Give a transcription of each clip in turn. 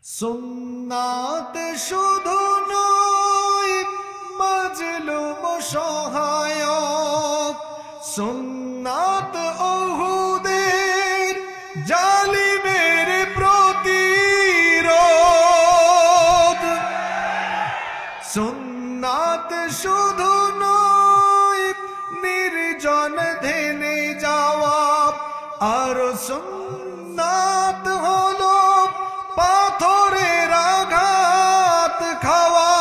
সুন্নাত শুধু নয় মাজলুম সহায়ক, সুন্নাত উহুদের জালিমের প্রতিরোধ। সুন্নাত শুধু নয় নির্জন ধ্যানে যাওয়া, আর সুন্নাত হলো পাথরের আঘাত খাওয়া।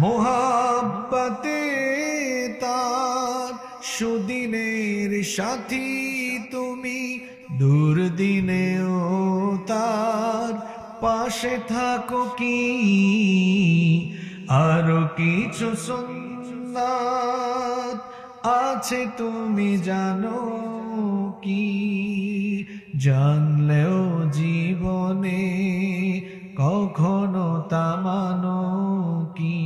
মোহাব্বতে তার সুদিনের সাথী তুমি, দুর্দিনেও তার পাশে থাকো কি। আরো কিছু সুন্নাত আছে তুমি জানো কি, জানলেও জীবনে কখনো তা মানো কি।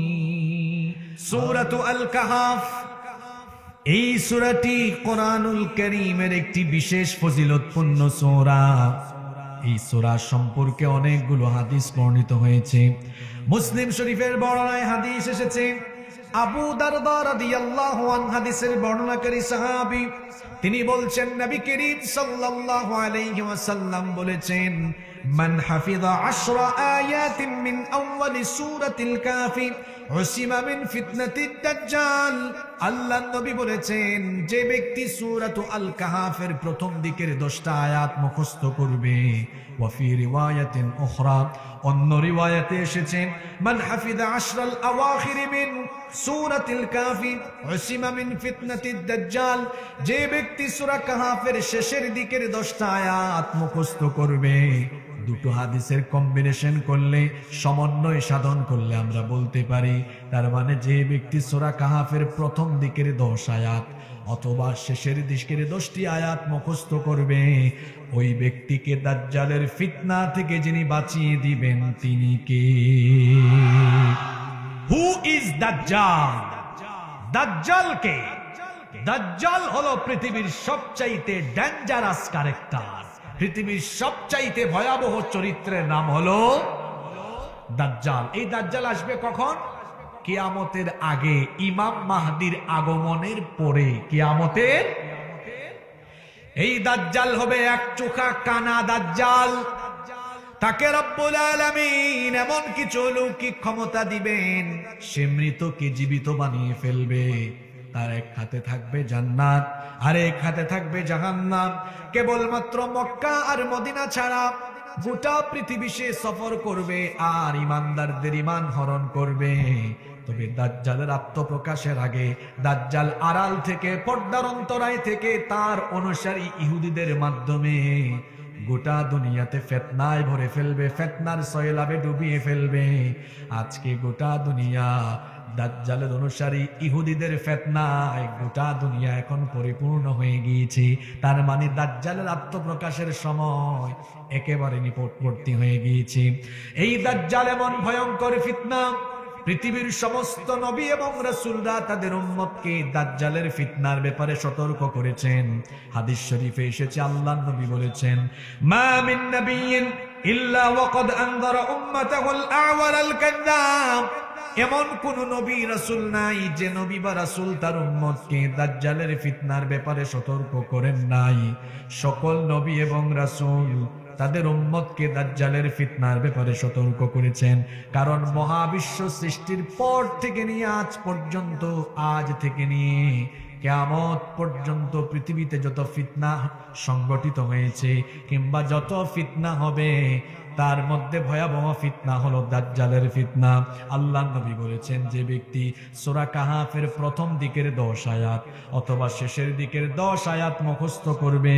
সূরাতু আল কাহাফ, এই সূরাটি কোরআনুল কারীমের একটি বিশেষ ফজিলতপূর্ণ সূরা। এই সূরা সম্পর্কে অনেকগুলো হাদিস বর্ণিত হয়েছে। মুসলিম শরীফের বর্ণনায় হাদিস এসেছে, আবু দারদা রাদিয়াল্লাহু আনহু হাদিসের বর্ণনাকারী সাহাবী, তিনি বলছেন নবী করিম সাল্লাল্লাহু আলাইহি ওয়াসাল্লাম বলেছেন, মান হাফিযা 10 আয়াতিন মিন আউয়ালি সূরাতিল কাফি উসিমা মিন ফিতনাতিদ দাজ্জাল। আল্লাহর নবী বলেছেন, যে ব্যক্তি সূরাতু আল কাহাফের প্রথম দিকের 10টা আয়াত মুখস্থ করবে, ওয়া ফি রিওয়ায়াতিন উখরা, অন্য রিওয়ায়াতে এসেছে, মান হাফিযা 10 আল আওয়াখির মিন সূরাতিল কাফি উসিমা মিন ফিতনাতিদ দাজ্জাল। যে ব্যক্তি সূরা কাহাফের শেষের দিকের 10টা আয়াত মুখস্থ করবে, দুটো হাদিসের কম্বিনেশন করলে, সমন্বয় সাধন করলে আমরা বলতে পারি, তার মানে যে ব্যক্তি সূরা কাহাফের প্রথম দিকের 10 আয়াত অথবা শেষের দিকের 10টি আয়াত মুখস্থ করবে, ওই ব্যক্তিকে দাজ্জালের ফিতনা থেকে যিনি বাঁচিয়ে দিবেন তিনি কে? হু ইজ দাজ্জাল? দাজ্জাল কে? দাজ্জাল হলো পৃথিবীর সবচাইতে ডেঞ্জারাস ক্যারেক্টার। পৃথিবীর সবচাইতে ভয়াবহ চরিত্রের নাম হলো দাজ্জাল। এই দাজ্জাল আসবে কখন? কিয়ামতের আগে, ইমাম মাহদির আগমনের পরে। কিয়ামতের এই দাজ্জাল হবে এক চোখা কানা দাজ্জাল। তাকে রব্বুল আলামিন এমন কিছু অলৌকিক ক্ষমতা দিবেন, সে মৃতকে জীবিত বানিয়ে ফেলবে। তার এক হাতে থাকবে জান্নাত, আর এক হাতে থাকবে জাহান্নাম। কেবলমাত্র মক্কা আর মদিনা ছাড়া গোটা পৃথিবী সে সফর করবে আর ইমানদারদের ইমান হরণ করবে। তবে দাজ্জালের আত্মপ্রকাশের আগে দাজ্জাল আড়াল থেকে, পর্দার অন্তরায় থেকে তার অনুসারী ইহুদিদের মাধ্যমে গোটা দুনিয়াতে ফিতনায় ভরে ফেলবে, ফিতনার সয়লাবে ডুবিয়ে ফেলবে। আজকে গোটা দুনিয়া দাজ্জালের অনুসারী ইহুদিদের ফিতনায় গোটা দুনিয়া এখন পরিপূর্ণ হয়ে গিয়েছে। তার মানে দাজ্জালের আত্মপ্রকাশের সময় একেবারে নিকটবর্তী হয়ে গিয়েছে। এই দাজ্জাল এমন ভয়ঙ্কর ফিতনা, পৃথিবীর সমস্ত নবী এবং রাসূলরা তাদের উম্মতকে দাজ্জালের ফিতনার ব্যাপারে সতর্ক করেছেন। হাদিস শরীফে এসেছে, আল্লাহর নবী বলেছেন, মা মিন নাবিয়্যিন ইল্লা ওয়াকাদ আনযারা উম্মাতাহুল আ'ওয়ালাল কাযযাব। এমন কোন নবী রাসূল নাই যে নবী বা রাসূল তার উম্মতকে দাজ্জালের ফিতনার ব্যাপারে সতর্ক করেন নাই। সকল নবী এবং রাসূল তাদের উম্মতকে দাজ্জালের ফিতনার ব্যাপারে সতর্ক করেছেন। কারণ মহাবিশ্ব সৃষ্টির পর থেকে নিয়ে আজ পর্যন্ত, আজ থেকে নিয়ে কিয়ামত পর্যন্ত পৃথিবীতে যত ফিতনা সংগঠিত হয়েছে কিংবা যত ফিতনা হবে, তার মধ্যে ভয়াবহ ফিতনা হলো দাজ্জালের ফিতনা। আল্লাহর নবী বলেছেন, যে ব্যক্তি সূরা কাহাফের প্রথম দিকের 10 আয়াত অথবা শেষের দিকের 10 আয়াত মুখস্থ করবে,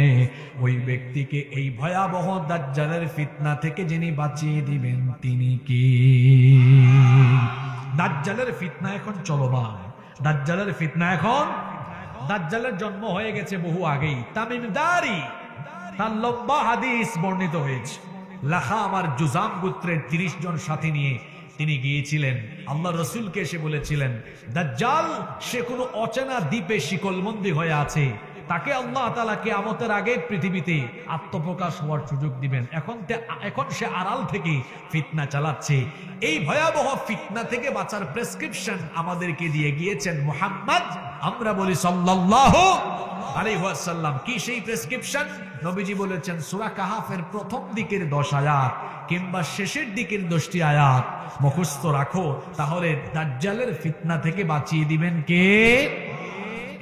ওই ব্যক্তিকে এই ভয়াবহ দাজ্জালের ফিতনা থেকে যিনি বাঁচিয়ে দিবেন তিনি কি? দাজ্জালের ফিতনা এখন চলমান। দাজ্জালের ফিতনা এখন, দাজ্জালের জন্ম হয়ে গেছে বহু আগেই। তামিম দারি, তার লম্বা হাদিস বর্ণিত হয়েছে। লাখাম আর জুজাম গোত্রের 30 জন সাথী নিয়ে তিনি গিয়েছিলেন। আল্লাহ রসুলকে এসে বলেছিলেন, দাজ্জাল সে কোনো অচেনা দ্বীপে শিকলবন্দি হয়ে আছে, তাকে আল্লাহ তাআলা কিয়ামতের আগে পৃথিবীতে আত্মপ্রকাশ হওয়ার সুযোগ দিবেন। এখন সে আড়াল থেকে ফিতনা চালাচ্ছে। এই ভয়াবহ ফিতনা থেকে বাঁচার প্রেসক্রিপশন আমাদেরকে দিয়ে গিয়েছেন মুহাম্মদ, আমরা বলি সাল্লাল্লাহু আলাইহি ওয়াসাল্লাম। কি সেই প্রেসক্রিপশন? নবীজি বলেছেন সূরা কাহাফের প্রথম দিকের 10 আয়াত কিংবা শেষের দিকের 10টি আয়াত মুখস্থ রাখো, তাহলে দাজ্জালের ফিতনা থেকে বাঁচিয়ে দিবেন কে?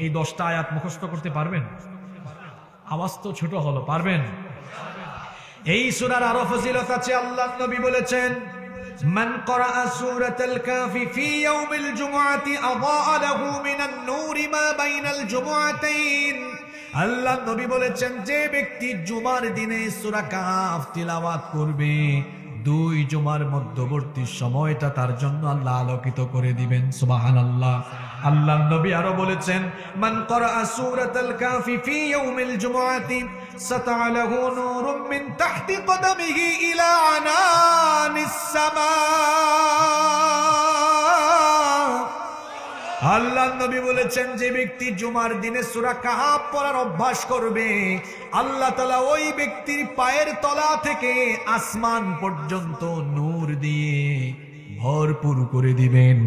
এই 10টা আয়াত মুখস্থ করতে পারবেন? আওয়াজ তো ছোট হলো, পারবেন? এই সূরার আরো ফজিলত আছে। আল্লাহর নবী বলেছেন মান ক্বারাআ সূরাতাল কাফি ফি ইয়াউমিল জুমআতি আযাআ লাহু মিনান নূরি মা বাইনাল জুমআতাইন। আল্লাহর নবী বলেছেন যে ব্যক্তি জুমার দিনে সূরা কাহফ তিলাওয়াত করবে, 2 জুমার মধ্যবর্তী সময়টা তার জন্য আল্লাহ আলোকিত করে দিবেন। সুবহানাল্লাহ। আল্লাহর নবী আরো বলেছেন মান ক্বারাআ সূরাতাল কাফি ফি ইয়াউমিল জুমআতি সাতাআ লাহু নূরুম মিন তাহতি কদামিহি ইলা আনানিস সামা। আল্লাহর নবী বলেছেন যে ব্যক্তি জুমার দিনে সূরা কাহফ পড়ার অভ্যাস করবে, আল্লাহ তাআলা ওই ব্যক্তির পায়ের তলা থেকে আসমান পর্যন্ত নূর দিয়ে ভরপুর করে দিবেন।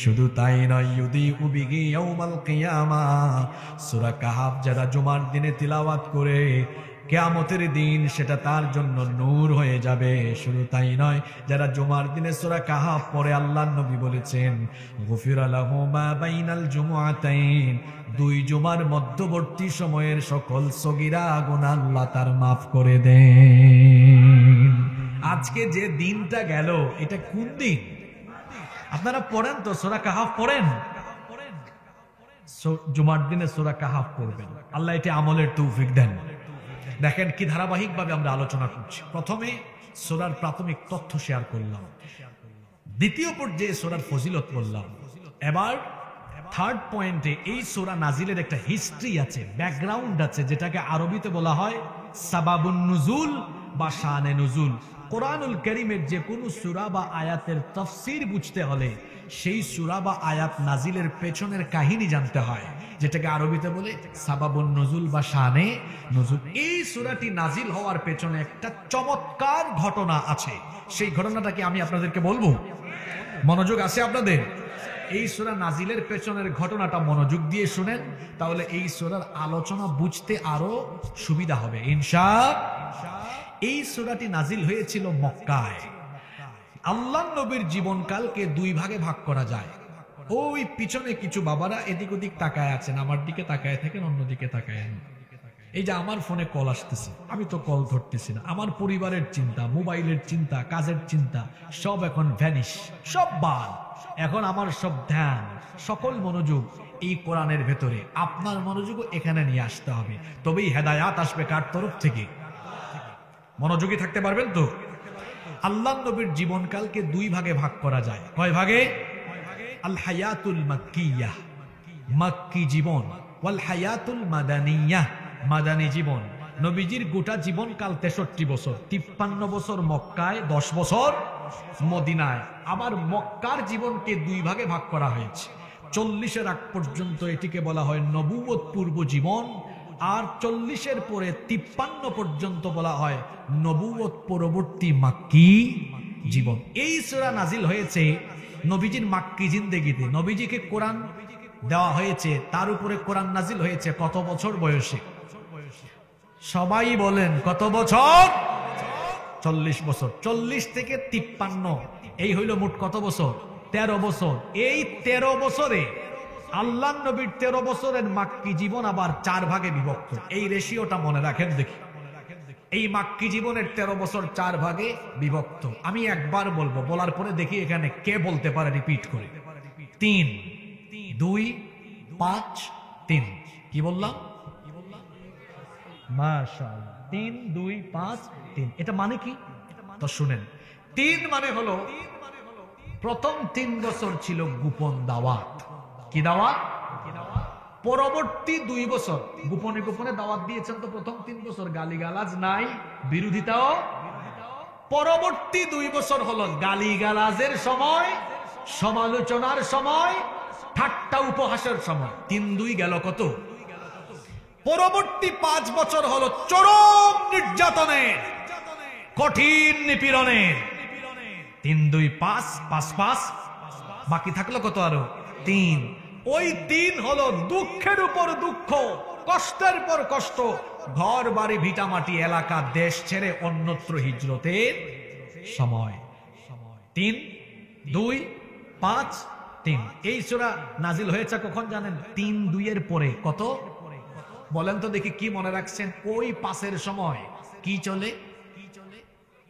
শুধু তাই নয়, ইউদিউ বিহি ইয়াউমাল কিয়ামাহ, সূরা কাহফ যারা জুমার দিনে তিলাওয়াত করে কিয়ামতের দিন সেটা তার জন্য নূর হয়ে যাবে। শুধু তাই নয়, যারা জুমার দিনে সূরা কাহফ পড়ে, আল্লাহর নবী বলেছেন গুফিরা লাহু মা বাইনাল জুমআতাইন, 2 জুমার মধ্যবর্তী সময়ের সকল সগীরা গুনাহ আল্লাহ তার মাফ করে দেন। আজকে যে দিনটা গেল, এটা কোন দিন? আপনারা পড়েন তো, সূরা কাহফ পড়েন? জুমার দিনে সূরা কাহফ পড়বেন, আল্লাহ এটা আমলের তৌফিক দেন। দেখেন কি ধারাবাহিকভাবে আমরা আলোচনা করছি। প্রথমে সূরার প্রাথমিক তথ্য শেয়ার করলাম, দ্বিতীয় পর্যায়ে সূরার ফজিলত বললাম। এবার থার্ড পয়েন্টে এই সূরা নাজিলের একটা হিস্ট্রি আছে, ব্যাকগ্রাউন্ড আছে, যেটাকে আরবিতে বলা হয় সাবাবুন নুজুল বা শানে নুজুল। কোরআনুল কারীমের যে কোনো সূরা বা আয়াতের তাফসীর বুঝতে হলে সেই সূরা বা আয়াত নাজিলের পেছনের কাহিনী জানতে হয়, যেটাকে আরবিতে বলে সাবাবুন নুজুল বা শানে নুজুল। এই সূরাটি নাজিল হওয়ার পেছনে একটা চমৎকার ঘটনা আছে, সেই ঘটনাটাকে আমি আপনাদেরকে বলবো। মনোযোগ আছে আপনাদের? এই সূরা নাজিলের পেছনের ঘটনাটা মনোযোগ দিয়ে শুনেন, তাহলে এই সূরার আলোচনা বুঝতে আরো সুবিধা হবে ইনশাআল্লাহ। এই সূরাটি নাজিল হয়েছিল মক্কায়। আল্লাহর নবীর জীবনকালকে 2 ভাগে ভাগ করা যায়। ওই পিছনে কিছু বাবারা এদিক ওদিক তাকায় আছেন, আমার দিকে তাকায় থাকেন, অন্যদিকে তাকায়। এই যে আমার ফোনে কল আসতেছে, আমি তো কল ধরতেছি না। আমার পরিবারের চিন্তা, মোবাইলের চিন্তা, কাজের চিন্তা সব এখন ভ্যানিশ, সব বাদ। এখন আমার সব ধ্যান, সকল মনোযোগ এই কোরআনের ভেতরে। আপনার মনোযোগও এখানে নিয়ে আসতে হবে, তবেই হেদায়াত আসবে। কার তরফ থেকে? মনোযোগী থাকতে পারবেন তো? আল্লাহর নবীর জীবনকালকে 2 ভাগে ভাগ করা যায়। কয় ভাগে? আল হায়াতুল মাক্কিয়াহ, মাক্কি জীবন, ওয়াল হায়াতুল মাদানিয়াহ, মাদানী জীবন। নবীজির গোটা জীবনকাল 63 বছর, 53 বছর মক্কায়, 10 বছর মদিনায়। আবার মক্কার জীবনকে 2 ভাগে ভাগ করা হয়েছে। 40-এর আগ পর্যন্ত এটিকে বলা হয় নবুয়ত পূর্ব জীবন, আর 40-এর পরে 53 পর্যন্ত বলা হয় নবুয়ত পরবর্তী মাক্কি জীবন। এই সূরা নাজিল হয়েছে নবীজির মাক্কি জিন্দেগিতে। নবীজিকে কোরআন দেওয়া হয়েছে, তার উপরে কোরআন নাজিল হয়েছে কত বছর বয়সে? সবাই বলেন কত বছর? 40 বছর। 40 থেকে 53, এই হইল মোট কত বছর? 13 বছর। এই 13 বছরে আল্লাহর নবীর 13 বছরের মাক্কি জীবন আবার 4 ভাগে বিভক্ত। এই রেশিওটা মনে রাখেন দেখি। এই মাক্কি জীবনের 13 বছর 4 ভাগে বিভক্ত। আমি একবার বলবো, বলার পরে দেখি এখানে কে বলতে পারে রিপিট করে। 3, 2, 5, 3। কি বললাম? মাশাআল্লাহ। 3, 2, 5, 3। এটা মানে কি? তো শুনেন। 3 মানে হলো প্রথম 3 বছর ছিল গোপন দাওয়াত। কি দাওয়াত? পরবর্তী 2 বছর গোপনে গোপনে দাওয়াত দিয়েছেন। তো প্রথম 3 বছর গালিগালাজ নাই, বিরোধিতাও। পরবর্তী 2 বছর হলো গালিগালাজের সময়, সমালোচনার সময়, ঠাট্টা উপহাসের সময়। 3, 2 গেল কত? পরবর্তী 5 বছর হলো চরম নির্যাতনের, কঠিন নিপীড়নের। 3 2 5 5 5 বাকি থাকলো কত? আরো 3। ওই 3 হলো দুঃখের উপর দুঃখ, কষ্টের পর কষ্ট, ঘর বাড়ি ভিটামাটি এলাকা দেশ ছেড়ে অন্যত্র হিজরতের সময়। 3 2 5 3। এই সূরা নাজিল হয়েছে কখন জানেন? 3 2 এর পরে। কত বলেন তো দেখি, কি মনে রাখছেন? ওই 5 সময় কি চলে?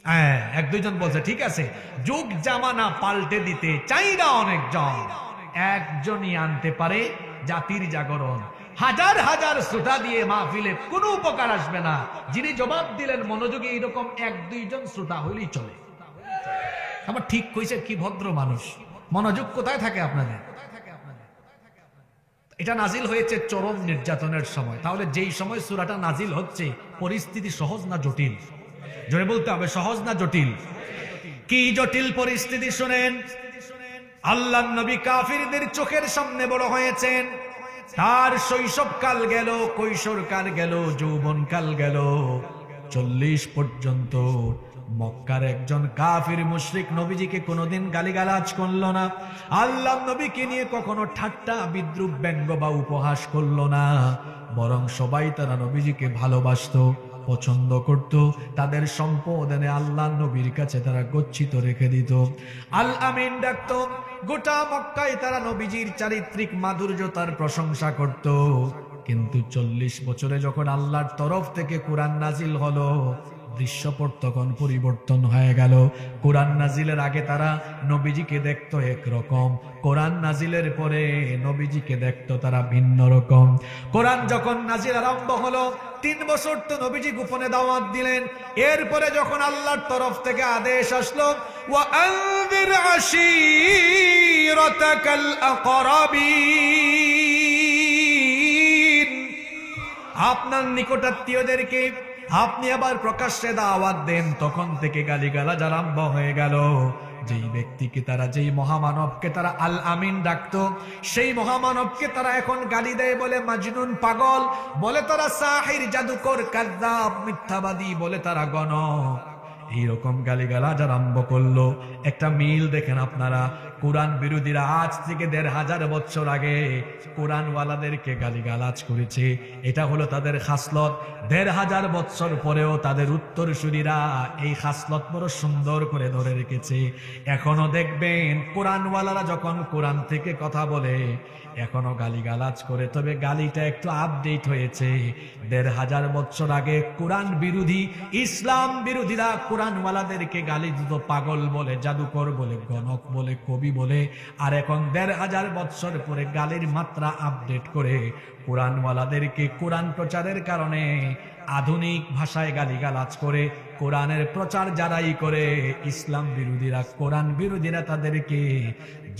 হ্যাঁ, 1 2 জন বলছে ঠিক আছে। যুগ জামানা পাল্টে দিতে চাইরা অনেকজন, একজনই আনতে পারে জাতির জাগরণ। হাজার হাজার শ্রোতা দিয়ে মাহফিলে কোনো উপকার আসবে না। যিনি জবাব দিলেন মনোযোগী, এরকম 1 2 জন শ্রোতা হইলেই চলে। আমার ঠিক কইছে, কি ভদ্র মানুষ। মনোযোগ কোথায় থাকে আপনাদের? এটা নাজিল হয়েছে চরম নির্যাতনের সময়। তাহলে যেই সময় সূরাটা নাজিল হচ্ছে, পরিস্থিতি সহজ না জটিল? জোরে বলতে হবে, সহজ না জটিল? কি জটিল পরিস্থিতি শুনেন। আল্লাহর নবী কাফিরদের চোখের সামনে বড় হয়েছেন। তার শৈশবকাল গেল, কৈশোরকাল গেল, যৌবনকাল গেল, 40 পর্যন্ত মক্কার একজন কাফির মুশরিক নবীজিকে কোনোদিন গালিগালাজ করলো না। আল্লাহর নবীকে নিয়ে কখনো ঠাট্টা বিদ্রুপ ব্যঙ্গ বা উপহাস করলো না, বরং সবাই তারা নবীজিকে ভালোবাসতো, পছন্দ করত। তাদের সম্পদ এনে আল্লাহর নবীর কাছে তারা গচ্ছিত রেখে দিত। আল আমিন ডাকত। গোটা মক্কায় তারা নবীজির চারিত্রিক মাধুর্যতার প্রশংসা করত। কিন্তু 40 বছরে যখন আল্লাহর তরফ থেকে কোরআন নাজিল হলো, দৃশ্যপট তখন পরিবর্তন হয়ে গেল। কোরআন নাজিলের আগে তারা নবীজিকে দেখতো একরকম, কোরআন নাজিলের পরে নবীজিকে দেখতো তারা ভিন্ন রকম। কোরআন যখন নাজিল আরম্ভ হলো, 3 বছর তো নবীজি গোপনে দাওয়াত দিলেন। এরপরে যখন আল্লাহর তরফ থেকে আদেশ আসলো, ওয়া আনযির আশীরাতাকাল আকরাবিন, আপনার নিকটাত্মীয়দেরকে আপনি আবার প্রকাশ্যে দাওয়াত দেন, তখন থেকে গালিগালাজ আরম্ভ হয়ে গেল। যেই ব্যক্তিকে তারা, যেই মহামানবকে তারা আল আমিন ডাকতো, সেই মহামানবকে তারা এখন গালি দেয়, বলে মাজনুন, পাগল, বলে তারা সাহির, জাদুকর, কাযযাব, মিথ্যাবাদী, বলে তারা গণক। এইরকম গালিগালাজ আরম্ভ করলো। একটা মিল দেখেন আপনারা, কোরআন বিরোধীরা আজ থেকে 1500 বছর আগে কোরআনওয়ালাদেরকে গালিগালাজ করেছে, এটা হলো তাদের খাসলত। 1500 বছর পরেও তাদের উত্তরসূরিরা এই খাসলত বড় সুন্দর করে ধরে রেখেছে। এখনো দেখবেন কোরআনওয়ালারা যখন কোরআন থেকে কথা বলে, এখনো গালিগালাজ করে, তবে গালিটা একটু আপডেট হয়েছে। 1500 বছর আগে কোরআন বিরোধী, ইসলাম বিরোধীরা কোরআনওয়ালাদেরকে গালি দিত, পাগল বলে, জাদুকর বলে, গণক বলে, কবি বলে। আর এখন 1500 বছর পরে গালির মাত্রা আপডেট করে কোরআনওয়ালাদেরকে কোরআন প্রচারের কারণে আধুনিক ভাষায় গালিগালাজ করে। কোরআনের প্রচার যারাই করে, ইসলাম বিরোধীরা, কোরআন বিরোধীরা তাদেরকে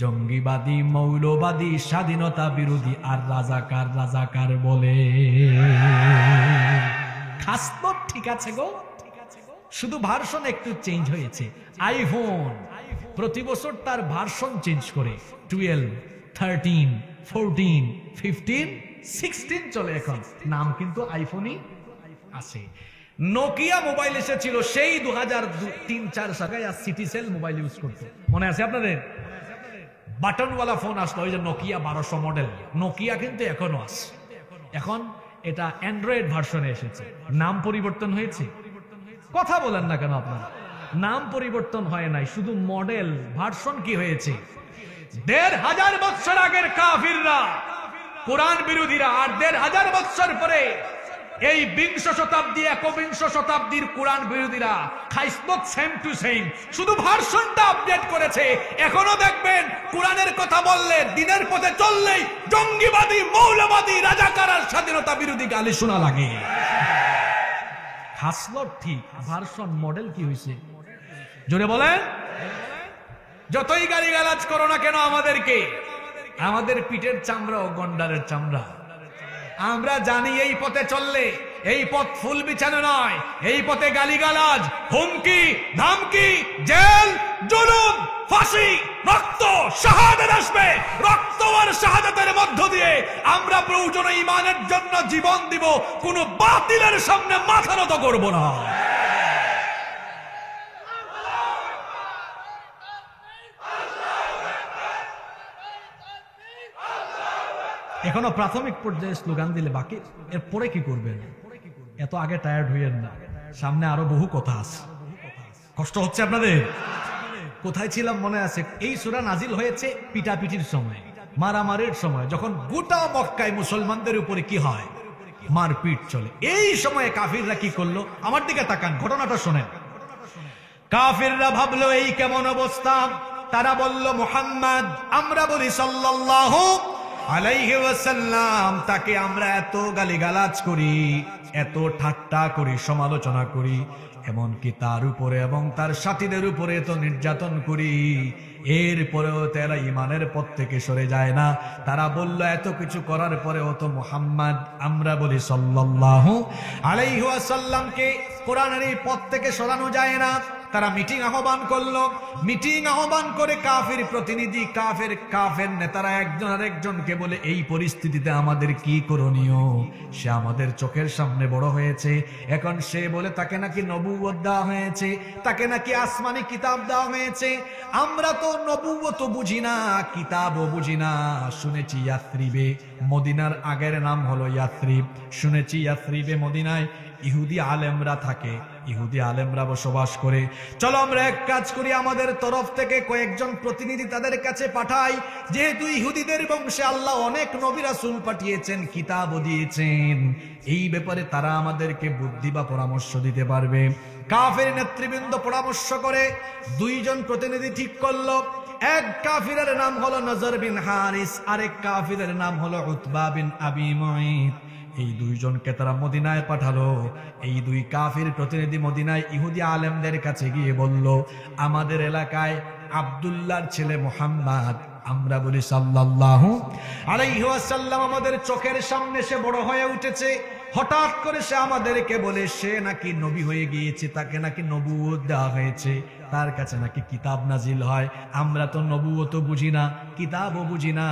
জঙ্গিবাদী, মৌলবাদী, স্বাধীনতা বিরোধী আর রাজাকার রাজাকার বলে। খাসলত ঠিক আছে গো, শুধু ভার্সন একটু চেঞ্জ হয়েছে। আইফোন প্রতি বছর তার ভার্সন চেঞ্জ করে, 12, 13, 14, 15, 16 চলে এখন, নাম কিন্তু আইফোনই আছে। নোকিয়া মোবাইল এসেছিল সেই 2003-4 সালে, আর সিটিসেল মোবাইল ইউজ করতো, মনে আছে আপনাদের? বাটনওয়ালা ফোন আসলো, ওই যে নোকিয়া 1200 মডেল, নোকিয়া কিন্তু এখনো আছে। এখন এটা অ্যান্ড্রয়েড ভার্সনে এসেছে, নাম পরিবর্তন হয়েছে। কথা বলেন না কেন আপনারা? নাম পরিবর্তন হয় নাই, শুধু মডেল ভার্সন কি হয়েছে। 1500 বছর আগের কাফিররা, কোরআন বিরোধীরা, আর 1500 বছর পরে এই 20 শতাব্দী, 21 শতাব্দীর কোরআন বিরোধীরা খাইসলত সেম টু সেম, শুধু ভার্সনটা আপডেট করেছে। এখনো দেখবেন কোরআনের কথা বললে, দিনের পথে চললেই জঙ্গিবাদী, মৌলবাদী, রাজাকার আর স্বাধীনতা বিরোধী গালি শোনা লাগে। খাসলত ঠিক, ভার্সন মডেল কি হয়েছে? জোরে বলেন। যতই গালিগালাজ করো না কেন আমাদেরকে, আমাদের পিঠের চামড়া ও গন্ডারের চামড়া, আমরা জানি এই পথে চললে এই পথ ফুল বিছানো নয়, এই পথে গালিগালাজ, হুমকি, ধামকি, জেল, জুলুম, ফাঁসি, রক্ত, শাহাদাত আসবে। রক্ত আর শাহাদাতের মধ্য দিয়ে আমরা প্রয়োজনে ঈমানের জন্য জীবন দিব, কোন বাতিলের সামনে মাথা নত করব না। এখনো প্রাথমিক পর্যায়ে স্লোগান দিলে বাকি, এরপরে কি করবেন? এত আগে টায়ার্ড হইয়েন না, সামনে আরো বহু কথা আছে। কষ্ট হচ্ছে আপনাদের? কোথায় ছিলাম মনে আছে? এই সূরা নাজিল হয়েছে পিটাপিটির সময়, মারামারির সময়, যখন গোটা মক্কায় মুসলমানদের উপরে কি হয়, মারপিট চলে। এই সময়ে কাফিররা কি করলো? আমার দিকে তাকান, ঘটনাটা শোনেন। কাফিররা ভাবলো এই কেমন অবস্থা, তারা বলল মুহাম্মদ, আমরা বলি সাল্লাল্লাহু আলাইহি ওয়াসাল্লাম, তাকে আমরা এত গালিগালাজ করি, এত ঠাট্টা করি, সমালোচনা করি, এমনকি তার উপরে এবং তার সাথীদের উপরে তো নির্যাতন করি, এরপরেও তারা ঈমানের পথ থেকে সরে যায় না। তারা বলল এত কিছু করার পরেও তো মুহাম্মদ, আমরা বলি সাল্লাল্লাহু আলাইহি ওয়াসাল্লামকে কোরআনের এই পথ থেকে সরানো যায় না। তারা মিটিং আহ্বান করলো, মিটিং আহ্বান করে কাফির প্রতিনিধি, কাফের নেতারা একজন আরেকজনকে বলে এই পরিস্থিতিতে আমাদের কি করণীয়? সে আমাদের চোখের সামনে বড় হয়েছে, এখন সে বলে তাকে নাকি নবুয়ত দেওয়া হয়েছে, তাকে নাকি আসমানি কিতাব দেওয়া হয়েছে। আমরা তো নবুয়ত বুঝি না, কিতাবও বুঝি না। শুনেছি ইয়াসরিবে, মদিনার আগের নাম হলো ইয়াসরিব, শুনেছি ইয়াসরিবে মদিনায় ইহুদি আলেমরা থাকে, ইহুদি আলেমরা বসবাস করে। চলো আমরা এক কাজ করি, আমাদের তরফ থেকে কয়েকজন প্রতিনিধি তাদের কাছে পাঠাই, যেহেতু ইহুদিদের বংশে আল্লাহ অনেক নবী রাসূল পাঠিয়েছেন, কিতাবও দিয়েছেন, এই ব্যাপারে তারা আমাদেরকে বুদ্ধি বা পরামর্শ দিতে পারবে। কাফের নেতৃবৃন্দ পরামর্শ করে দুইজন প্রতিনিধি ঠিক করলো। এক কাফিরের নাম হলো নজর বিন হারিস, আরেক কাফিরের নাম হলো উতবা বিন আবি মুঈত। এই দুইজনকে তারা মদিনায় পাঠালো। এই দুই কাফির প্রতিনিধি মদিনায় ইহুদি আলেমদের কাছে গিয়ে বলল, আমাদের এলাকায় আব্দুল্লাহর ছেলে মুহাম্মদ, আমরা বলি সাল্লাল্লাহু আলাইহি ওয়াসাল্লাম, আমাদের চোখের সামনে সে বড় হয়ে উঠেছে। হঠাৎ করে সে আমাদেরকে বলে সে নাকি নবী হয়ে গিয়েছে, তাকে নাকি নবুয়ত দেওয়া হয়েছে, তার কাছে নাকি কিতাব নাজিল হয়। আমরা তো নবুয়ত বুঝি না, কিতাবও বুঝি না,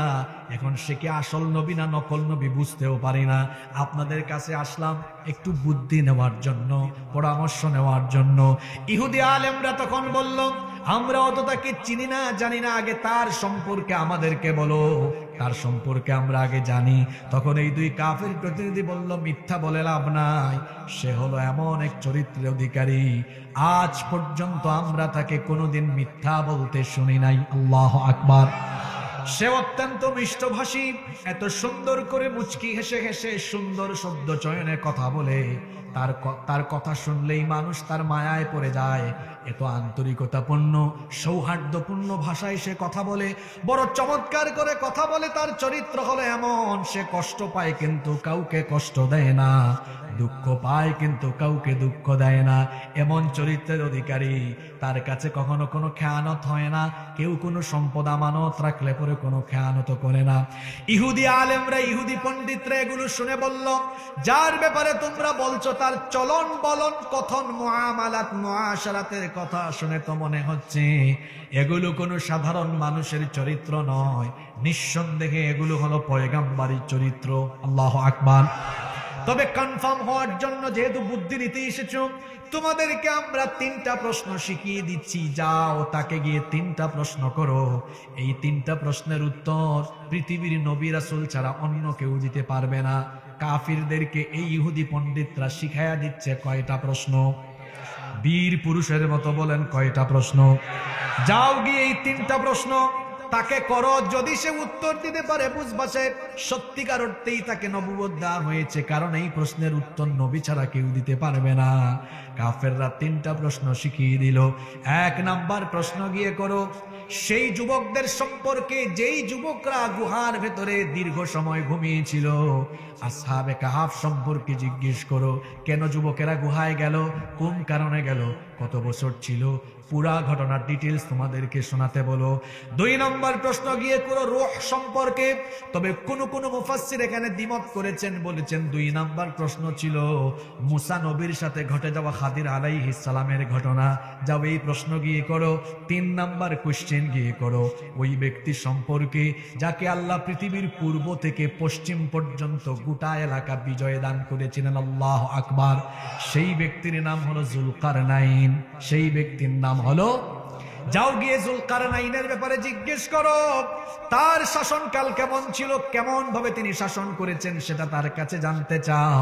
এখন সে কি আসল নবী না নকল নবী বুঝতেও পারি না। আপনাদের কাছে আসলাম একটু বুদ্ধি নেওয়ার জন্য, পরামর্শ নেওয়ার জন্য। ইহুদি আলেমরা তখন বলল, আমরা অত তাকে চিনি না, জানি না, আগে তার সম্পর্কে আমাদেরকে বলো, তার সম্পর্কে আমরা আগে জানি। তখন এই দুই কাফের প্রতিনিধি বলল, মিথ্যা বলে লাভ নাই, সে হলো এমন এক চরিত্রের অধিকারী, আজ পর্যন্ত আমরা তাকে কোনোদিন মিথ্যা বলতে শুনি নাই। আল্লাহু আকবার। সে অত্যন্ত মিষ্টভাষী, এত সুন্দর করে মুচকি হেসে হেসে সুন্দর শব্দ চয়নে কথা বলে, তার কথা শুনলেই মানুষ তার মায়ায় পড়ে যায়। এত আন্তরিকতাপূর্ণ সৌহার্দ্যপূর্ণ ভাষায় সে কথা বলে, বড় চমৎকার করে কথা বলে। তার চরিত্র হলো এমন, সে কষ্ট পায় কিন্তু কাউকে কষ্ট দেয় না, দুঃখ পায় কিন্তু কাউকে দুঃখ দেয় না, এমন চরিত্রের অধিকারী। তার কাছে কখনো কোনো খেয়ানত হয় না, কেউ কোনো সম্পদ আমানত রাখলে পরে কোনো খেয়ানত করে না। ইহুদি আলেমরা, ইহুদি পণ্ডিতরা এগুলো শুনে বলল, যার ব্যাপারে তোমরা বলছো তার চলন বলন, কথন, মুআমালাত, মুআশারাতের কথা শুনে তো মনে হচ্ছে এগুলো কোনো সাধারণ মানুষের চরিত্র নয়, নিঃসন্দেহে এগুলো হলো পয়গাম্বরীর চরিত্র। আল্লাহু আকবার। তবে কনফার্ম হওয়ার জন্য যেহেতু বুদ্ধি নিতে এসেছো, তোমাদেরকে আমরা 3টা প্রশ্ন শিখিয়ে দিচ্ছি, যাও তাকে গিয়ে 3টা প্রশ্ন করো। এই 3টা প্রশ্নের উত্তর পৃথিবীর নবী রাসূল ছাড়া অন্য কেউ দিতে পারবে না। কাফিরদেরকে এই ইহুদি পণ্ডিতরা শিখায়া দিচ্ছে কয়টা প্রশ্ন। বীর পুরুষের মতো বলেন, কয়টা প্রশ্ন? যাও গিয়ে এই 3টা প্রশ্ন তাকে করো, যদি সে উত্তর দিতে পারে বুঝবা সে সত্যিকার অর্থেই তাকে নবুয়ত দেওয়া হয়েছে, কারণ এই প্রশ্নের উত্তর নবী ছাড়া কেউ দিতে পারবে না। কাফেররা 3টা প্রশ্ন শিখিয়ে দিল। 1 নাম্বার প্রশ্ন গিয়ে করো সেই যুবকদের সম্পর্কে, যেই যুবকরা গুহার ভেতরে দীর্ঘ সময় ঘুমিয়েছিল। আসহাবে কাহাফ সম্পর্কে জিজ্ঞেস করো, কেন যুবকেরা গুহায় গেল, কোন কারণে গেল, কত বছর ছিল, পুরা ঘটনার ডিটেইলস তোমাদেরকে শোনাতে বলো। 2 নম্বর প্রশ্ন গিয়ে করো রূহ সম্পর্কে। তবে কোন কোন মুফাসসির এখানে দ্বিমত করেছেন, বলেছেন 2 নম্বর প্রশ্ন ছিল মুসা নবীর সাথে ঘটে যাওয়া খাদির আলাইহিস সালামের ঘটনা, যাও এই প্রশ্ন গিয়ে করো, 3 নাম্বার কোশ্চেন গিয়ে করো ওই ব্যক্তি সম্পর্কে যাকে আল্লাহ পৃথিবীর পূর্ব থেকে পশ্চিম পর্যন্ত গোটা এলাকা বিজয় দান করেছিলেন। আল্লাহু আকবার। সেই ব্যক্তির নাম হলো যুলকারনাইন। সেই ব্যক্তির নাম হলো, যাও গিয়ে যুলকারনাইনের ব্যাপারে জিজ্ঞেস করো, তার শাসনকাল কেমন ছিল, কেমন ভাবে তিনি শাসন করেছেন সেটা তার কাছে জানতে চাও।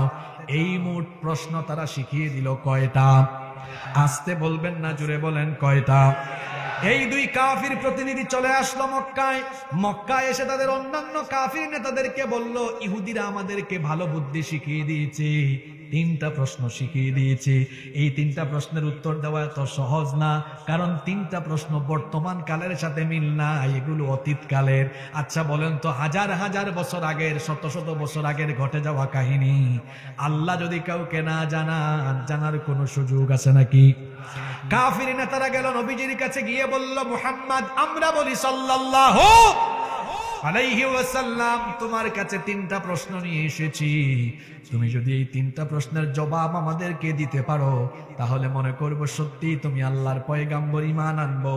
এই মোট প্রশ্ন তারা শিখিয়ে দিল কয়টা? আসতে বলবেন না, জুড়ে বলেন কয়টা? এই 2 কাফির প্রতিনিধি চলে আসলো মক্কায়। মক্কায় এসে তাদের অন্যান্য কাফির নেতাদেরকে বলল, ইহুদিরা আমাদেরকে ভালো বুদ্ধি শিখিয়ে দিয়েছে, 3টা প্রশ্ন শিখিয়ে দিয়েছে। এই 3টা প্রশ্নের উত্তর দেওয়া এত সহজ না, কারণ 3টা প্রশ্ন বর্তমান কালের সাথে মিল না, এগুলো অতীত কালের। আচ্ছা বলেন তো, হাজার হাজার বছর আগের, শত শত বছর আগের ঘটে যাওয়া কাহিনী আল্লাহ যদি কাউকে না জানান, জানার কোনো সুযোগ আছে নাকি? কাফির নেতারা গেল নবীজির কাছে গিয়ে বলল, মুহাম্মদ, আমরা বলি সাল্লাল্লাহু আলাইহি ওয়াসাল্লাম, তোমার কাছে 3টা প্রশ্ন নিয়ে এসেছি। তুমি যদি এই 3টা প্রশ্নের জবাব আমাদেরকে দিতে পারো, তাহলে মনে করব সত্যি তুমি আল্লাহর পয়গাম্বর, ঈমান আনবো।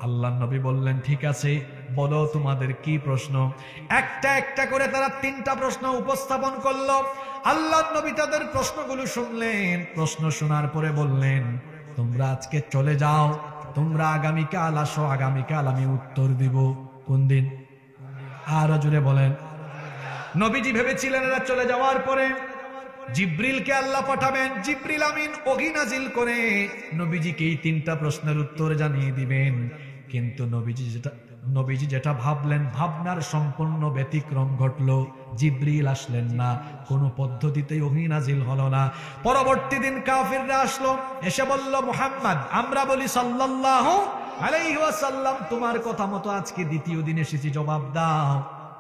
আল্লাহর নবী বললেন, ঠিক আছে, বলো তোমাদের কি প্রশ্ন। একটা একটা করে তারা 3টা প্রশ্ন উপস্থাপন করলো। আল্লাহর নবী তাদের প্রশ্নগুলো শুনলেন। প্রশ্ন শোনার পরে বললেন, তোমরা আজকে চলে যাও, তোমরা আগামীকাল আসো, আগামীকাল আমি উত্তর দিব। কোন দিন? আরো জোরে বলেন। নবীজি ভেবেছিলেন এরা চলে যাওয়ার পরে জিব্রিলকে আল্লাহ পাঠাবেন, জিব্রিল আমিন ওহী নাজিল করে নবীজিকে এই 3টা প্রশ্নের উত্তর জানিয়ে দিবেন। কিন্তু নবীজি যেটা ভাবলেন, ভাবনার সম্পূর্ণ ব্যতিক্রম ঘটলো। জিব্রিল আসলেন না, কোন পদ্ধতিতেই ওহী নাজিল হলো না। পরবর্তী দিন কাফিররা আসলো, এসে বলল, মুহাম্মদ, আমরা বলি সাল্লাল্লাহু আলাইহি ওয়াসাল্লাম, তোমার কথা মতো আজকে দ্বিতীয় দিন এসেছি, জবাব দাও।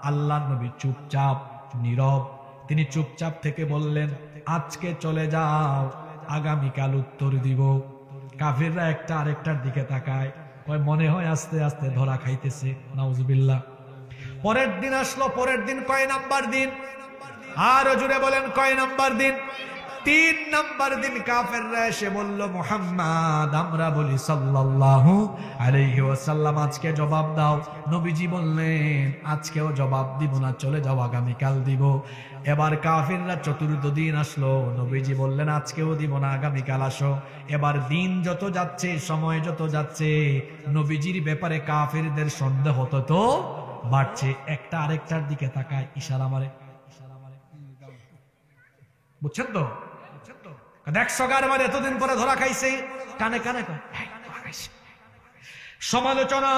আল্লাহর নবী চুপচাপ, নীরব। তিনি চুপচাপ থেকে বললেন, আজকে চলে যাও, আগামীকাল উত্তর দিব। কাফিররা একটা আরেকটার দিকে তাকায়, কয় মনে হয় আস্তে আস্তে ধরা খাইতেছে। নাউজুবিল্লাহ। পরের দিন আসলো, পরের দিন কয় নাম্বার দিন? আরো জুড়ে বলেন, কয় নাম্বার দিন? 3 নাম্বার দিন কাফেররা এসে বলল, মুহাম্মদ, আমরা বলি সাল্লাল্লাহু আলাইহি ওয়াসাল্লাম, আজকে জবাব দাও। নবীজি বললেন, আজকেও জবাব দিব না, চলে যাও, আগামীকাল দিব। এবার কাফেররা 4র্থ দিন আসলো, নবীজি বললেন, আজকেও দিব না, আগামীকাল আসো। এবার দিন যত যাচ্ছে, সময় যত যাচ্ছে, নবীজির ব্যাপারে কাফেরদের সন্দেহ তত বাড়ছে। একটা আরেকটার দিকে তাকায়, ইশারা মারে। বুঝছেন তো? দেখছো গারবার এতদিন পরে ধরা খাইছে, কানে কানে সমালোচনা।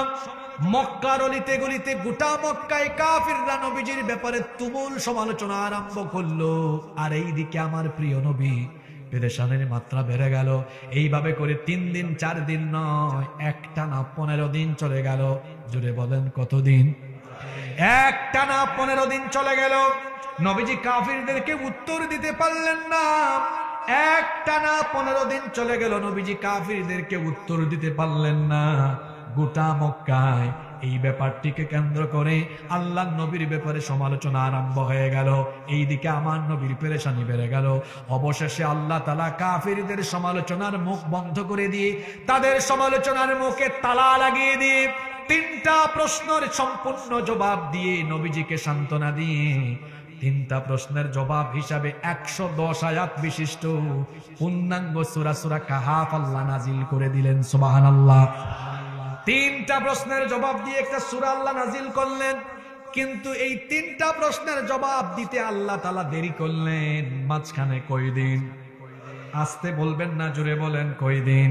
মক্কার অলিতে গলিতে গোটা মক্কায় কাফিররা নবীজির ব্যাপারে তুমুল সমালোচনা আরম্ভ করলো। আর এইদিকে আমার প্রিয় নবী পেরেশানির মাত্রা বেড়ে গেল। এইভাবে করে 3 দিন 4 দিন নয়, একটানা 15 দিন চলে গেল। জুড়ে বলেন কতদিন? একটানা 15 দিন চলে গেল। নবীজি কাফিরদেরকে উত্তর দিতে পারলেন না। একটানা 15 দিন চলে গেল, নবীজি কাফিরদেরকে উত্তর দিতে পারলেন না। গোটা মক্কায় এই ব্যাপারটিকে কেন্দ্র করে আল্লাহ নবীর ব্যাপারে সমালোচনা আরম্ভ হয়ে গেল। এইদিকে আমার নবীর পেরেশানি বেড়ে গেল। অবশেষে আল্লাহ তাআলা কাফিরদের সমালোচনার মুখ বন্ধ করে দিয়ে, তাদের সমালোচনার মুখে তালা লাগিয়ে দিয়ে, 3টা প্রশ্নের সম্পূর্ণ জবাব দিয়ে, নবীজিকে সান্ত্বনা দিয়ে, 3টা প্রশ্নের জবাব হিসাবে 110 আয়াত বিশিষ্ট পূর্ণাঙ্গ সূরা কাহাফ আল্লাহ নাজিল করে দিলেন। সুবহানাল্লাহ। 3টা প্রশ্নের জবাব দিয়ে একটা সূরা আল্লাহ নাজিল করলেন। কিন্তু এই 3টা প্রশ্নের জবাব দিতে আল্লাহ তাআলা দেরি করলেন। মাঝখানে কয়দিন? আসতে বলবেন না, জোরে বলেন কয়দিন?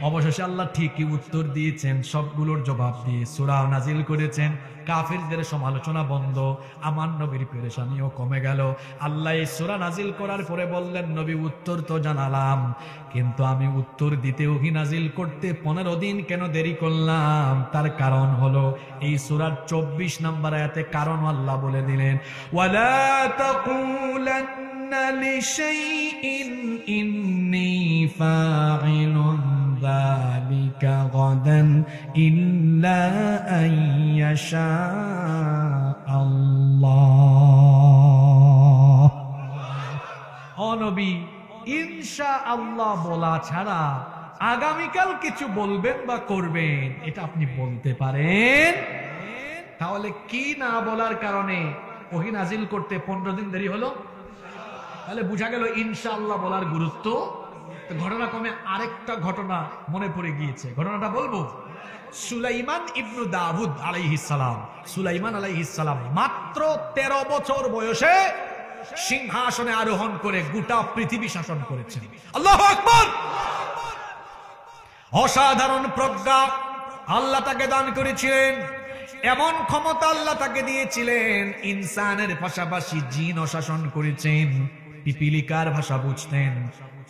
অবশেষে আল্লাহ ঠিকই উত্তর দিয়েছেন, সবগুলোর জবাব দিয়ে সূরা নাজিল করেছেন। কাফিরদের সমালোচনা বন্ধ, আমার নবীর পেরেশানিও কমে গেল। আল্লাহ এই সূরা নাজিল করার পরে বললেন, নবী উত্তর তো জানালাম, কিন্তু আমি উত্তর দিতে ওহী নাজিল করতে 15 দিন কেন দেরি করলাম? তার কারণ হলো এই সূরার 24 নম্বর আয়াতে কারণ আল্লাহ বলে দিলেন, ওয়ালা তাকুলান্না লিশাইইন ইন্নী ফাইলুন যালিকা গাদান ইল্লা আইয়াশা আল্লাহ। ও নবী, ইনশাআল্লাহ বলা ছাড়া আগামীকাল কিছু বলবেন বা করবেন এটা আপনি বলতে পারেন? তাহলে কি না বলার কারণে ওহী নাজিল করতে 15 দিন দেরি হলো? তাহলে বুঝা গেল ইনশাআল্লাহ বলার গুরুত্ব। ঘটনাক্রমে আরেকটা ঘটনা মনে পড়ে গিয়েছে, ঘটনাটা বলবো। সুলাইমান ইবনু দাউদ আলাইহিস সালাম, সুলাইমান আলাইহিস সালাম মাত্র 13 বছর বয়সে সিংহাসনে আরোহণ করে গোটা পৃথিবী শাসন করেছেন। আল্লাহু আকবার! অসাধারণ প্রজ্ঞা আল্লাহ তাকে দান করেছিলেন, এমন ক্ষমতা আল্লাহ তাকে দিয়েছিলেন। ইনসানের পাশাপাশি জিনও শাসন করেছেন। পিপিলিকার ভাষা বুঝতেন,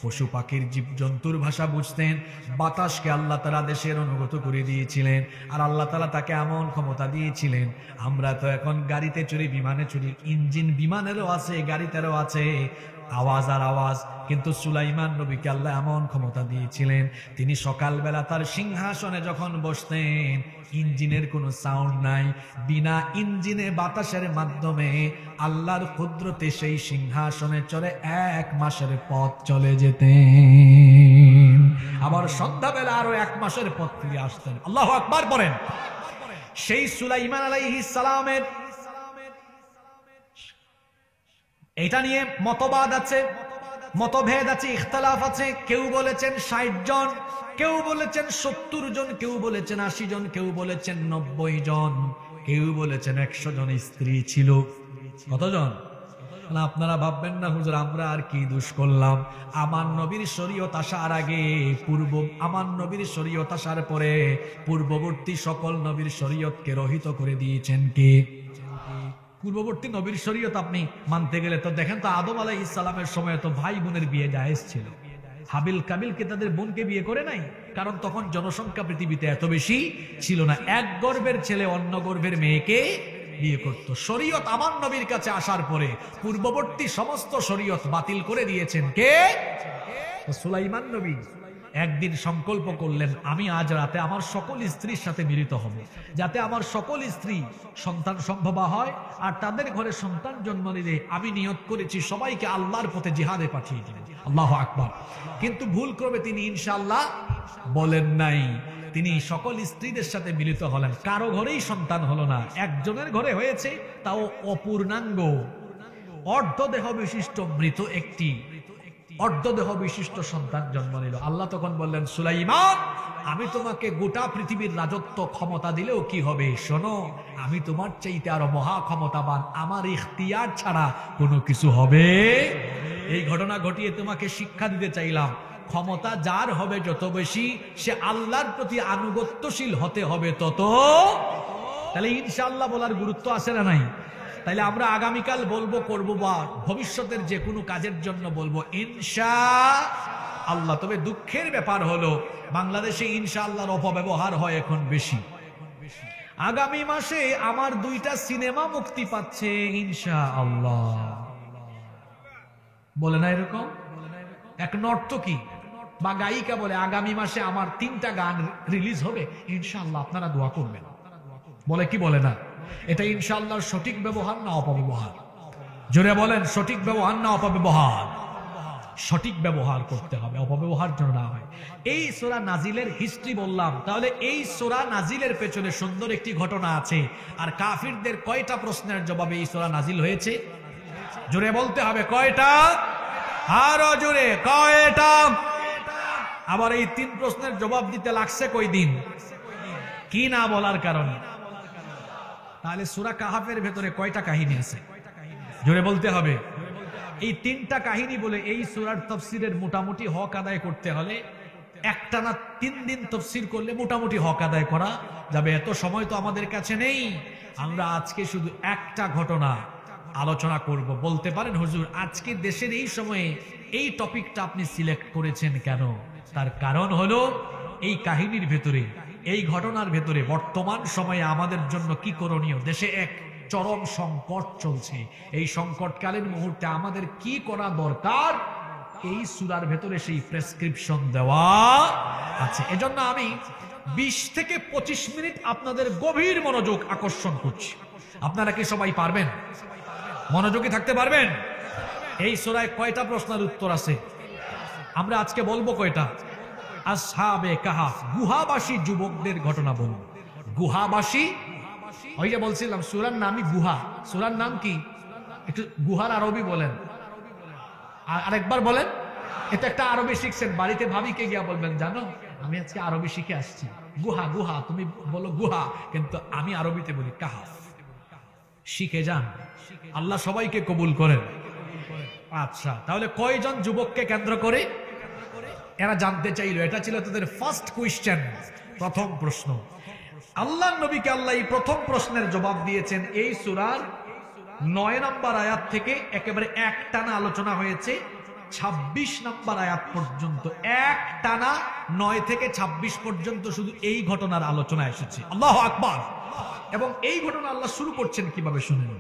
পশু পাখির জীবজন্তুর ভাষা বুঝতেন, বাতাসকে আল্লাহ তাআলা দেশের অনুগত করে দিয়েছিলেন। আর আল্লাহ তাআলা তাকে এমন ক্ষমতা দিয়েছিলেন, আমরা তো এখন গাড়িতে চড়ি, বিমানে চড়ি, ইঞ্জিন বিমানেরও আছে, গাড়িতেও আছে, আওয়াজ আর আওয়াজ। কিন্তু সুলাইমান নবীকে আল্লাহ এমন ক্ষমতা দিয়েছিলেন, তিনি সকালবেলা তার সিংহাসনে যখন বসতেন ইঞ্জিনের কোনো সাউন্ড নাই, বিনা ইঞ্জিনে বাতাসের মাধ্যমে আল্লাহর কুদরতে সেই সিংহাসনে চড়ে 1 মাসের পথ চলে যেতেন। আবার সন্ধ্যাবেলা আরো 1 মাসের পথ ফিরে আসতেন। আল্লাহু আকবার বলেন। সেই সুলাইমান আলাইহিস সালামের এটা নিয়ে মতবাদ আছে, মতভেদ আছে, ইখতিলাফ আছে। কেউ বলেছেন 60 জন, কেউ বলেছেন 70 জন, কেউ বলেছেন 80 জন, কেউ বলেছেন 90 জন, কেউ বলেছেন 100 জন স্ত্রী ছিল। কতজন? আপনারা ভাববেন না হুজুর আমরা আর কি দোষ করলাম? আমার নবীর শরীয়ত আসার আগে আমার নবীর শরীয়ত আসার পরে পূর্ববর্তী সকল নবীর শরীয়তকে রহিত করে দিয়েছেন কে? পূর্ববর্তী নবীর শরীয়ত আপনি মানতে গেলে তো দেখেন তো আদম আলাইহিস সালামের সময় তো ভাই বোনের বিয়ে জায়েজ ছিল। হাবিল কাবিলকে তাদের বোনকে বিয়ে করে নাই, কারণ তখন জনসংখ্যা পৃথিবীতে এত বেশি ছিল না। এক গর্ভের ছেলে অন্য গর্ভের মেয়েকে বিয়ে করত। শরীয়ত আমার নবীর কাছে আসার পরে পূর্ববর্তী সমস্ত শরীয়ত বাতিল করে দিয়েছেন কে? সুলাইমান নবী একদিন সংকল্প করলেন, আমি আজ রাতে আমার সকল স্ত্রীর সাথে মিলিত হব, যাতে আমার সকল স্ত্রী সন্তান সম্ভবা হয়, আর তাদের ঘরে সন্তান জন্ম নিলে আমি নিয়ত করেছি সবাইকে আল্লাহর পথে জিহাদে পাঠিয়ে দিবেন। আল্লাহু আকবার। কিন্তু ভুল করবে তিনি ইনশাআল্লাহ বলেন নাই। তিনি সকল স্ত্রীদের সাথে মিলিত হলেন, কারো ঘরেই সন্তান হলো না। একজনের ঘরে হয়েছে, তাও অপূর্ণাঙ্গ অর্ধদেহ বিশিষ্ট মৃত একটি অর্ধদেহ বিশিষ্ট সন্তান জন্ম নিল। আল্লাহ তখন বললেন, সুলাইমান আমি তোমাকে গোটা পৃথিবীর রাজত্ব ক্ষমতা দিলেও কি হবে? শোনো, আমি তোমার চাইতে আরো মহা ক্ষমতাবান, আমার ইখতিয়ার ছাড়া কোনো কিছু হবে। এই ঘটনা ঘটিয়ে তোমাকে শিক্ষা দিতে চাইলাম, ক্ষমতা যার হবে যত বেশি, সে আল্লাহর প্রতি আনুগত্যশীল হতে হবে তত। তাহলে ইনশাআল্লাহ বলার গুরুত্ব আছে না নাই? তাইলে আমরা আগামীকাল বলবো, করবো, বা ভবিষ্যতের যে কোনো কাজের জন্য বলবো ইনশাআল্লাহ। তবে দুঃখের ব্যাপার হলো বাংলাদেশে ইনশাআল্লাহর অপব্যবহার হয় এখন বেশি। আগামী মাসে আমার 2টা সিনেমা মুক্তি পাচ্ছে ইনশাআল্লাহ, বলে না এরকম? এক নর্তকী বা গায়িকা বলে, আগামী মাসে আমার 3টা গান রিলিজ হবে ইনশাআল্লাহ, আপনারা দোয়া করবেন। বলে কি বলে না? এটা ইনশাআল্লাহর সঠিক ব্যবহার না অপব্যবহার? জোরে বলেন, সঠিক ব্যবহার না অপব্যবহার? সঠিক ব্যবহার করতে হবে, অপব্যবহার যেন না হয়। এই সূরা নাজিলের হিস্ট্রি বললাম, তাহলে এই সূরা নাজিলের পেছনে সুন্দর একটি ঘটনা আছে। আর কাফিরদের কয়টা প্রশ্নের জবাবে এই সূরা নাজিল হয়েছে? জোরে বলতে হবে, কয়টা? আরো জোরে, কয়টা? আবার এই 3 প্রশ্নের জবাব দিতে লাগছে কয় দিন? কি না বলার কারণে? তাহলে সূরা কাহাফের ভেতরে কয়টা কাহিনী আছে? জোরে বলতে হবে। এই 3টা কাহিনী বলে এই সূরার তাফসীরের মোটামুটি হক আদায় করতে হলে একটানা 3 দিন তাফসীর করলে মোটামুটি হক আদায় করা যাবে। এত সময় তো আমাদের কাছে নেই। আমরা আজকে শুধু একটা ঘটনা আলোচনা করব। বলতে পারেন হুজুর আজকে দেশের এই সময়ে এই টপিকটা আপনি সিলেক্ট করেছেন কেন? তার কারণ হলো এই কাহিনীর ভেতরে, এই ঘটনার ভেতরে বর্তমান সময়ে আমাদের জন্য কি করণীয়। দেশে এক চরম সংকট চলছে। এই সংকটকালীন মুহূর্তে আমাদের কি করা দরকার, এই সূরার ভেতরে সেই প্রেসক্রিপশন দেওয়া আছে। এজন্য আমি 20 থেকে 25 মিনিট আপনাদের গভীর মনোযোগ আকর্ষণ করছি। আপনারা কি সবাই পারবেন? মনোযোগী থাকতে পারবেন? এই সূরায় কয়টা প্রশ্নের উত্তর আছে? আমরা আজকে বলবো কয়টা? আসহাবে কাহাফ, গুহাবাসী যুবকদের ঘটনা বলবো। গুহাবাসী, ওই যে বলছিলাম সূরার নামই গুহা। সূরার নাম কি? একটু গুহার আরবি বলেন, আরেকবার বলেন। এটা একটা আরবি শিখছেন, বাড়িতে ভাবিকে গিয়া বলবেন, জানো আমি আজকে আরবি শিখে আসছি। গুহা গুহা, তুমি বলো গুহা, কিন্তু আমি আরবিতে বলি কাহাফ। শিখে যান, আল্লাহ সবাইকে কবুল করেন। আচ্ছা, তাহলে কয়জন যুবককে কেন্দ্র করে এরা জানতে চাইলো? এটা ছিল তাদের ফার্স্ট কোয়েশ্চেন, প্রথম প্রশ্ন। আল্লাহ নবীকে আল্লাহ এই প্রথম প্রশ্নের জবাব দিয়েছেন এই সূরার 9 নম্বর আয়াত থেকে একেবারে একটানা আলোচনা হয়েছে 26 নম্বর আয়াত পর্যন্ত। একটানা 9 থেকে 26 পর্যন্ত শুধু এই ঘটনার আলোচনা এসেছে। আল্লাহু আকবার। এবং এই ঘটনা আল্লাহ শুরু করছেন কিভাবে শুনেন।